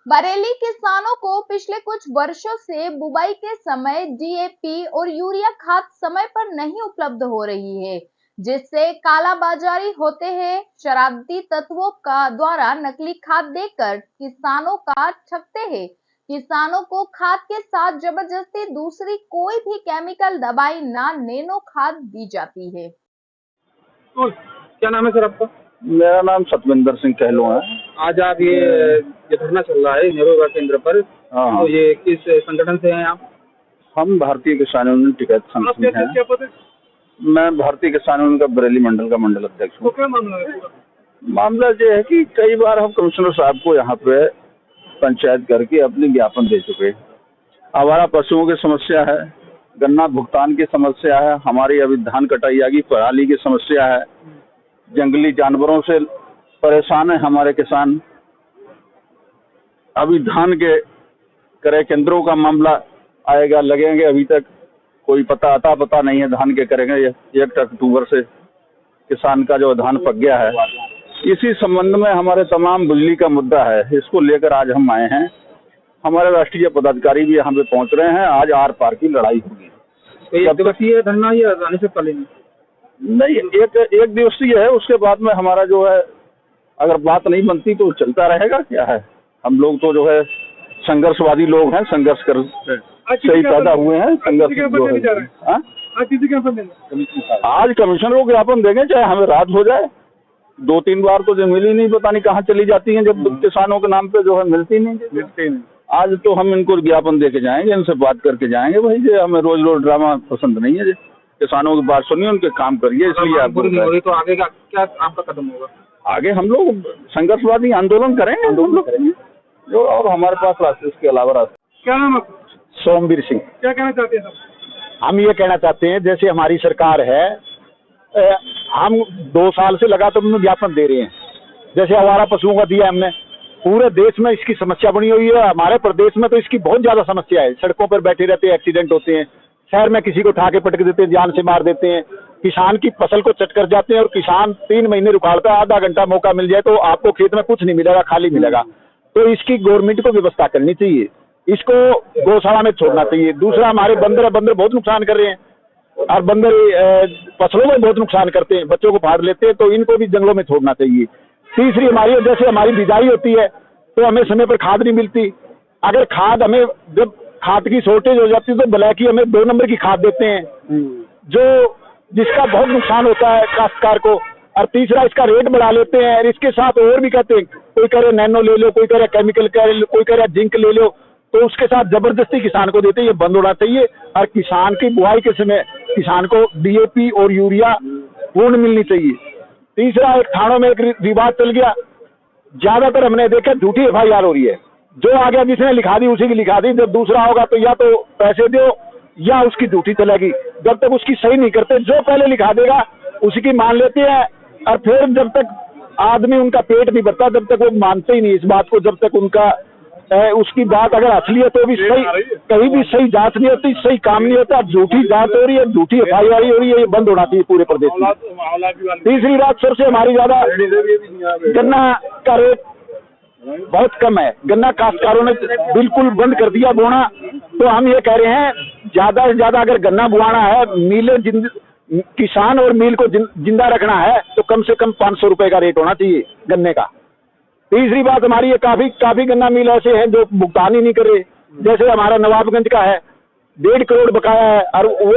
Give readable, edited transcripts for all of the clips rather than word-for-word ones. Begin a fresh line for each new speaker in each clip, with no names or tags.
बरेली किसानों को पिछले कुछ वर्षों से बुआई के समय डीएपी और यूरिया खाद समय पर नहीं उपलब्ध हो रही है, जिससे कालाबाजारी होते हैं। शरारती तत्वों का द्वारा नकली खाद देकर किसानों का ठगते हैं। किसानों को खाद के साथ जबरदस्ती दूसरी कोई भी केमिकल दवाई ना नैनो खाद दी जाती है।
तो क्या नाम है सर आपका?
मेरा नाम सतविंदर सिंह कहलो है।
आज आप ये धरना चल रहा है नेहरू युवा केंद्र पर।
हाँ।
तो ये किस संगठन से हैं आप?
हम भारतीय किसान यूनियन टिकैत संघ से हैं।
क्या पद है?
मैं भारतीय किसान यूनियन का बरेली मंडल का मंडल अध्यक्ष
तो
हूँ।
क्या मामला है?
मामला ये है कि कई बार हम कमिश्नर साहब को यहाँ पे पंचायत करके अपनी ज्ञापन दे चुके। आवारा पशुओं की समस्या है, गन्ना भुगतान की समस्या है, हमारी अभी धान कटाई आगी पराली की समस्या है, जंगली जानवरों से परेशान है हमारे किसान। अभी धान के क्रय केंद्रों का मामला आएगा, लगेंगे, अभी तक कोई पता नहीं है धान के करेंगे। 1 अक्टूबर से किसान का जो धान पक गया है, इसी संबंध में हमारे तमाम बिजली का मुद्दा है, इसको लेकर आज हम आए हैं। हमारे राष्ट्रीय पदाधिकारी भी यहाँ पे पहुँच रहे हैं। आज आर पार की लड़ाई होगी।
तो ये दिवसीय धरना ही आने से पहले
नहीं, एक दिवसीय है। उसके बाद में हमारा जो है, अगर बात नहीं बनती तो चलता रहेगा। क्या है, हम लोग तो जो है संघर्षवादी लोग हैं, संघर्ष कर से ही पैदा हुए हैं। संघर्ष जो है आज कमिश्नर को ज्ञापन देंगे, चाहे हमें रात हो जाए। 2-3 बार तो जो मिली नहीं, पता नहीं कहाँ चली जाती हैं, जब किसानों के नाम पे जो है मिलती नहीं। आज तो हम इनको ज्ञापन दे के जाएंगे, इनसे बात करके जाएंगे। भाई जी, हमें रोज ड्रामा पसंद नहीं है। किसानों की बात सुनिए, उनके काम करिए। इसलिए आपको
तो आगे का क्या आपका कदम होगा?
आगे हम लोग संघर्षवादी आंदोलन करेंगे हम लोग जो, और हमारे पास रास्ते इसके अलावा रास्ते।
क्या नाम है?
सोमवीर सिंह।
क्या कहना चाहते हैं सर?
हम ये कहना चाहते हैं, जैसे हमारी सरकार है, हम 2 साल से लगातार उन्हें ज्ञापन दे रहे हैं। जैसे आवारा पशुओं का दिया हमने, पूरे देश में इसकी समस्या बनी हुई है। हमारे प्रदेश में तो इसकी बहुत ज्यादा समस्या है। सड़कों पर बैठे रहते हैं, एक्सीडेंट होते हैं, शहर में किसी को उठा के पटक देते हैं, जान से मार देते हैं, किसान की फसल को चट कर जाते हैं। और किसान 3 महीने रुखाड़ता है, आधा घंटा मौका मिल जाए तो आपको खेत में कुछ नहीं मिलेगा, खाली मिलेगा। तो इसकी गवर्नमेंट को व्यवस्था करनी चाहिए, इसको गौशाला में छोड़ना चाहिए। दूसरा, हमारे बंदर बहुत नुकसान कर रहे हैं, और बंदर फसलों में बहुत नुकसान करते हैं, बच्चों को फाड़ लेते हैं, तो इनको भी जंगलों में छोड़ना चाहिए। तीसरी, हमारी जैसे हमारी बिजाई होती है तो हमें समय पर खाद नहीं मिलती। अगर खाद हमें, जब खाद की शॉर्टेज हो जाती है तो ब्लैक ही हमें 2 नंबर की खाद देते हैं, जो जिसका बहुत नुकसान होता है काश्तकार को। और तीसरा, इसका रेट बढ़ा लेते हैं, और इसके साथ और भी कहते हैं, कोई कह रहे नैनो ले लो, कोई कह रहा केमिकल, कोई कह रहा जिंक ले लो, तो उसके साथ जबरदस्ती किसान को देते हैं। ये बंद होना चाहिए, और किसान की बुआई के समय किसान को डीएपी और यूरिया पूर्ण मिलनी चाहिए। तीसरा, एक थानों में एक विवाद चल गया, ज्यादातर हमने देखा झूठी FIR हो रही है। जो आ गया, जिसने लिखा दी उसी की लिखा दी। जब दूसरा होगा तो या तो पैसे दो या उसकी झूठी चलेगी। जब तक उसकी सही नहीं करते, जो पहले लिखा देगा उसी की मान लेते हैं। और फिर जब तक आदमी, उनका पेट नहीं भरता, जब तक वो मानते ही नहीं इस बात को, जब तक उनका उसकी बात अगर असली है तो भी सही, कहीं भी सही जांच नहीं होती, सही काम नहीं होता, झूठी जांच हो रही है, झूठी FIR हो रही है। ये बंद होना चाहिए पूरे प्रदेश में। तीसरी बात, सबसे हमारी ज्यादा, गन्ना का रेट बहुत कम है। गन्ना काश्तकारों ने बिल्कुल बंद कर दिया बोना। तो हम ये कह रहे हैं, ज्यादा से ज्यादा अगर गन्ना बुआना है, मिलें किसान और मिल को जिंदा रखना है, तो कम से कम 500 रुपए का रेट होना चाहिए गन्ने का। तीसरी बात, हमारी ये काफी गन्ना मिल ऐसे हैं जो भुगतान ही नहीं कर रहे। जैसे हमारा नवाबगंज का है, 1.5 करोड़ बकाया है, और वो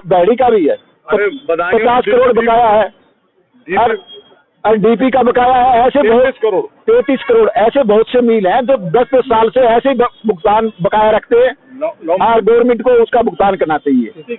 बैड़ी का भी है, 50 करोड़ बकाया है, और डीपी का बकाया है। ऐसे 33 करोड़ ऐसे बहुत से मिल हैं जो 10 साल से ऐसे भुगतान बकाया रखते हैं, और गवर्नमेंट को उसका भुगतान करना चाहिए।